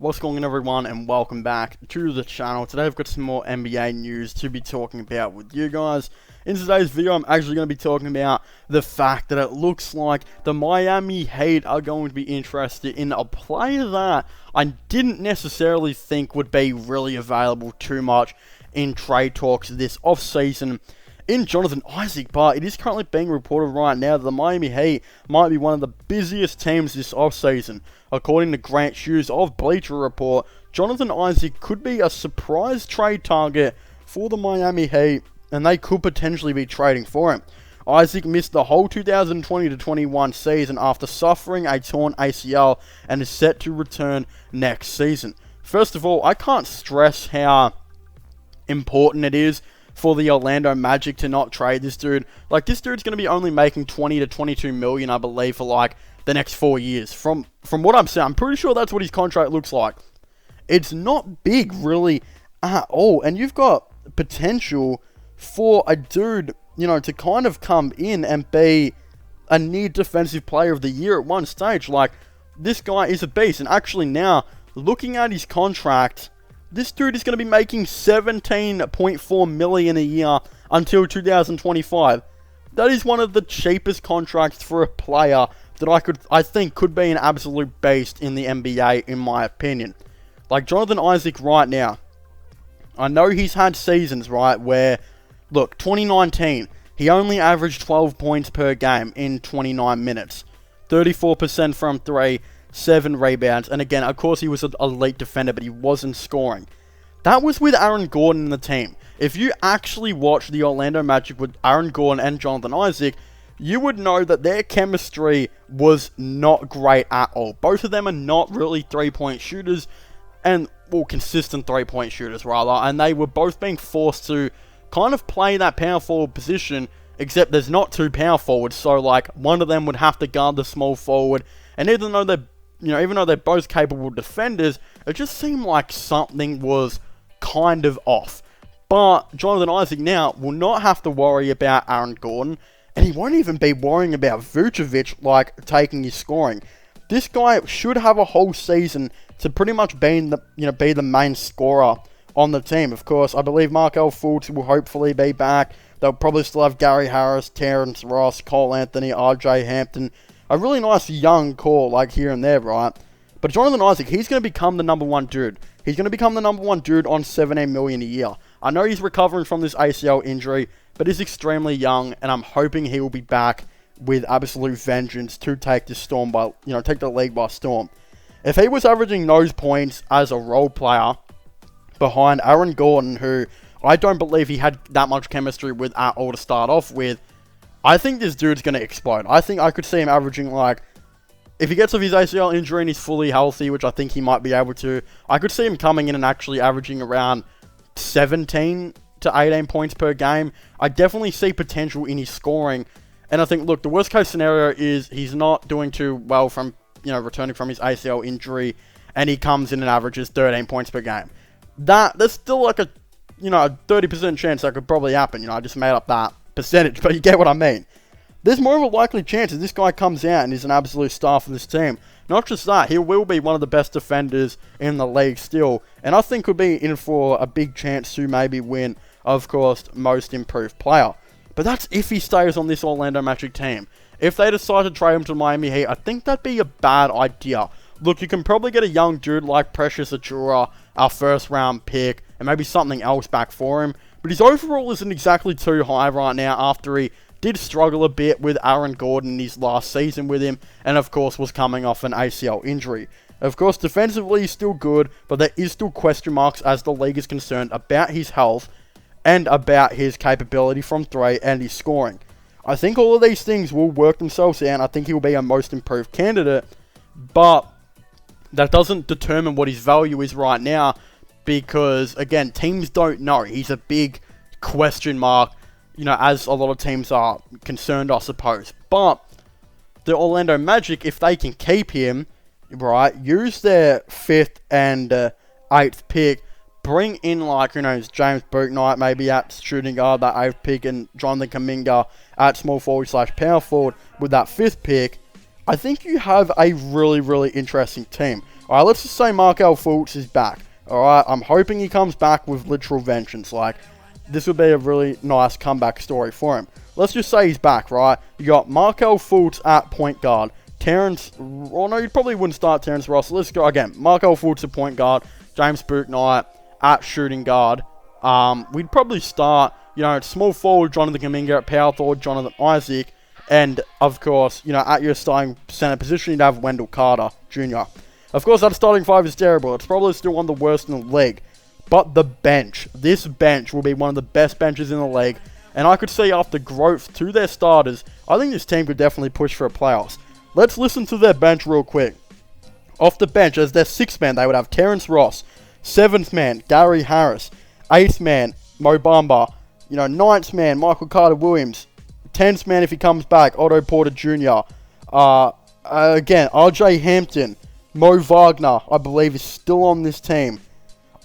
What's going on, everyone, and welcome back to the channel. Today I've got some more NBA news to be talking about with you guys. In today's video, I'm actually going to be talking about the fact that it looks like the Miami Heat are going to be interested in a player that I didn't necessarily think would be really available too much in trade talks this offseason, in Jonathan Isaac, but it is currently being reported right now that the Miami Heat might be one of the busiest teams this offseason. According to Grant Hughes of Bleacher Report, Jonathan Isaac could be a surprise trade target for the Miami Heat, and they could potentially be trading for him. Isaac missed the whole 2020-21 season after suffering a torn ACL and is set to return next season. First of all, I can't stress how important it is for the Orlando Magic to not trade this dude. Like, this dude's going to be only making 20 to 22 million, I believe, for like the next 4 years. From what I'm saying, I'm pretty sure that's what his contract looks like. It's not big, really, at all. And you've got potential for a dude, to kind of come in and be a near defensive player of the year at one stage. Like, this guy is a beast. And actually now, looking at his contract, this dude is going to be making $17.4 million a year until 2025. That is one of the cheapest contracts for a player that I think could be an absolute beast in the NBA, in my opinion. Like Jonathan Isaac right now, I know he's had seasons, right, where, look, 2019, he only averaged 12 points per game in 29 minutes. 34% from three, 7 rebounds, and again, of course, he was an elite defender, but he wasn't scoring. That was with Aaron Gordon in the team. If you actually watch the Orlando Magic with Aaron Gordon and Jonathan Isaac, you would know that their chemistry was not great at all. Both of them are not really three-point shooters, consistent three-point shooters, rather, and they were both being forced to kind of play that power forward position, except there's not two power forwards, so, like, one of them would have to guard the small forward, and even though they're both capable defenders, it just seemed like something was kind of off. But Jonathan Isaac now will not have to worry about Aaron Gordon, and he won't even be worrying about Vucevic, like, taking his scoring. This guy should have a whole season to pretty much be the main scorer on the team. Of course, I believe Markelle Fultz will hopefully be back. They'll probably still have Gary Harris, Terrence Ross, Cole Anthony, RJ Hampton. A really nice young core, like, here and there, right? But Jonathan Isaac, he's going to become the number one dude. He's going to become the number one dude on $17 million a year. I know he's recovering from this ACL injury, but he's extremely young, and I'm hoping he will be back with absolute vengeance to take the take the league by storm. If he was averaging those points as a role player behind Aaron Gordon, who I don't believe he had that much chemistry with at all to start off with, I think this dude's going to explode. I think I could see him averaging, like, if he gets off his ACL injury and he's fully healthy, which I think he might be able to, I could see him coming in and actually averaging around 17 to 18 points per game. I definitely see potential in his scoring. And I think, look, the worst case scenario is he's not doing too well from, returning from his ACL injury, and he comes in and averages 13 points per game. There's still like a 30% chance that could probably happen. I just made up that percentage, but you get what I mean. There's more of a likely chance that this guy comes out and is an absolute star for this team. Not just that, he will be one of the best defenders in the league still, and I think could be in for a big chance to maybe win, of course, most improved player. But that's if he stays on this Orlando Magic team. If they decide to trade him to Miami Heat, I think that'd be a bad idea. Look, you can probably get a young dude like Precious Achiuwa, our first round pick, and maybe something else back for him. But his overall isn't exactly too high right now after he did struggle a bit with Aaron Gordon in his last season with him, and of course was coming off an ACL injury. Of course, defensively he's still good, but there is still question marks as the league is concerned about his health and about his capability from three and his scoring. I think all of these things will work themselves out, and I think he will be a most improved candidate, but that doesn't determine what his value is right now, because, again, teams don't know. He's a big question mark, as a lot of teams are concerned, I suppose. But the Orlando Magic, if they can keep him, right, use their 5th and 8th pick, bring in, like, James Bouknight maybe at shooting guard, that 8th pick, and Jonathan Kuminga at small forward / power forward with that 5th pick, I think you have a really, really interesting team. Alright, let's just say Markel Fultz is back. Alright, I'm hoping he comes back with literal vengeance. Like, this would be a really nice comeback story for him. Let's just say he's back, right? You got Markel Fultz at point guard. Terrence... Well, no, you probably wouldn't start Terrence Ross. Let's go again. Markel Fultz at point guard. James Bouknight at shooting guard. We'd probably start, you know, small forward Jonathan Kuminga, at power forward Jonathan Isaac. And, of course, you know, at your starting center position, you'd have Wendell Carter Jr. Of course, that starting five is terrible. It's probably still one of the worst in the league. But the bench, this bench will be one of the best benches in the league. And I could see after growth to their starters, I think this team could definitely push for a playoffs. Let's listen to their bench real quick. Off the bench, as their sixth man, they would have Terrence Ross. Seventh man, Gary Harris. Eighth man, Mo Bamba. You know, ninth man, Michael Carter-Williams. 10th man, if he comes back, Otto Porter Jr. Again, RJ Hampton. Mo Wagner, I believe, is still on this team.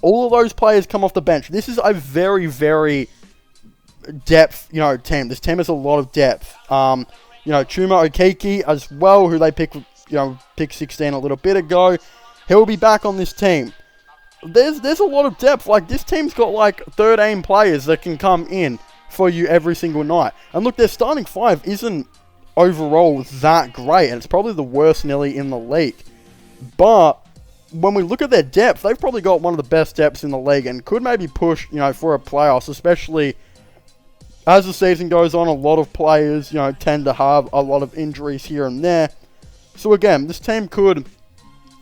All of those players come off the bench. This is a very, very depth, you know, team. This team has a lot of depth. You know, Chuma Okeke as well, who they picked 16 a little bit ago. He'll be back on this team. There's a lot of depth. Like, this team's got like 13 players that can come in for you every single night. And look, their starting five isn't overall that great, and it's probably the worst nearly in the league. But when we look at their depth, they've probably got one of the best depths in the league and could maybe push, you know, for a playoffs, especially as the season goes on. A lot of players, you know, tend to have a lot of injuries here and there. So again, this team could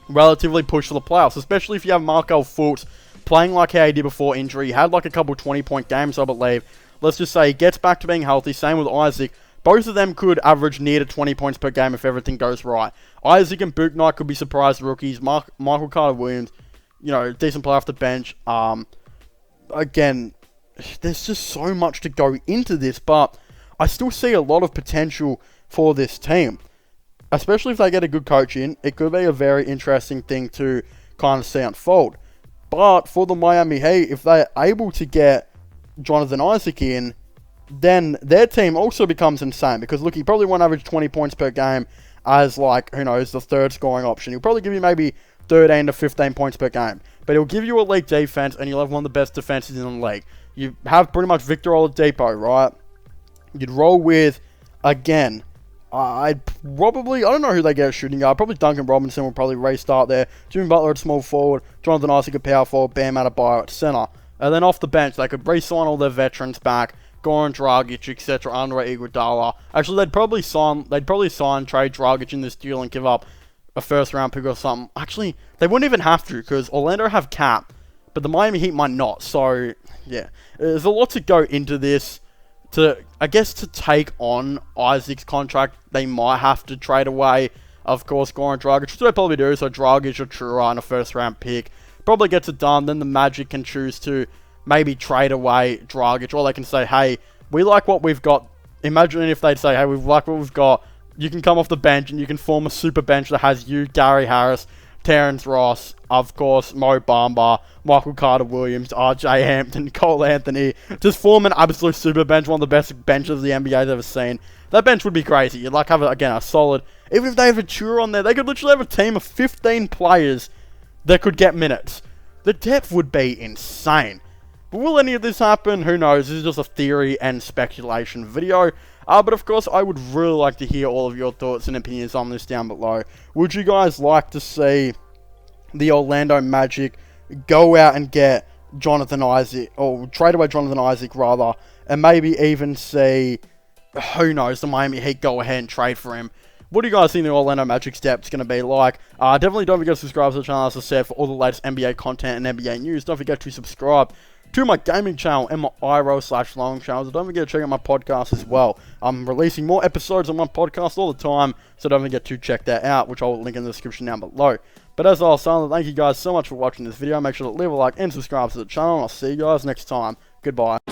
relatively push for the playoffs, especially if you have Markel Fultz playing like how he did before injury. He had like a couple 20-point games, I believe. Let's just say he gets back to being healthy. Same with Isaac. Both of them could average near to 20 points per game if everything goes right. Isaac and Bouknight could be surprise rookies. Michael Carter-Williams, you know, decent player off the bench. Again, there's just so much to go into this, but I still see a lot of potential for this team. Especially if they get a good coach in, it could be a very interesting thing to kind of see unfold. But for the Miami Heat, if they're able to get Jonathan Isaac in, then their team also becomes insane. Because look, he probably won't average 20 points per game as, like, who knows, the third scoring option. He'll probably give you maybe 13 to 15 points per game. But he'll give you elite defense, and you'll have one of the best defenses in the league. You have pretty much Victor Oladipo, right? You'd roll with, again, I don't know who they get at shooting guard. Probably Duncan Robinson will probably restart there. Jimmy Butler at small forward. Jonathan Isaac at power forward. Bam Adebayo at center. And then off the bench, they could re-sign all their veterans back. Goran Dragic, etc. Andre Iguodala. Actually, they'd probably sign, trade Dragic in this deal and give up a first-round pick or something. Actually, they wouldn't even have to, because Orlando have cap, but the Miami Heat might not. So, yeah. There's a lot to go into this. I guess to take on Isaac's contract, they might have to trade away, of course, Goran Dragic, which they probably do. So Dragic or Trua and a first-round pick probably gets it done. Then the Magic can choose to maybe trade away Dragic, or they can say, hey, we like what we've got. Imagine if they'd say, hey, we like what we've got. You can come off the bench and you can form a super bench that has you, Gary Harris, Terrence Ross, of course, Mo Bamba, Michael Carter-Williams, RJ Hampton, Cole Anthony. Just form an absolute super bench, one of the best benches the NBA's ever seen. That bench would be crazy. You'd like have, again, a solid... Even if they have a Chura on there, they could literally have a team of 15 players that could get minutes. The depth would be insane. But will any of this happen? Who knows? This is just a theory and speculation video. But of course, I would really like to hear all of your thoughts and opinions on this down below. Would you guys like to see the Orlando Magic go out and get Jonathan Isaac, or trade away Jonathan Isaac rather, and maybe even see, who knows, the Miami Heat go ahead and trade for him? What do you guys think the Orlando Magic's depth is going to be like? Definitely don't forget to subscribe to the channel, as I said, for all the latest NBA content and NBA news. Don't forget to subscribe to my gaming channel and my IRL/long channels. Don't forget to check out my podcast as well. I'm releasing more episodes on my podcast all the time, so don't forget to check that out, which I will link in the description down below. But as I was saying, thank you guys so much for watching this video. Make sure to leave a like and subscribe to the channel, and I'll see you guys next time. Goodbye.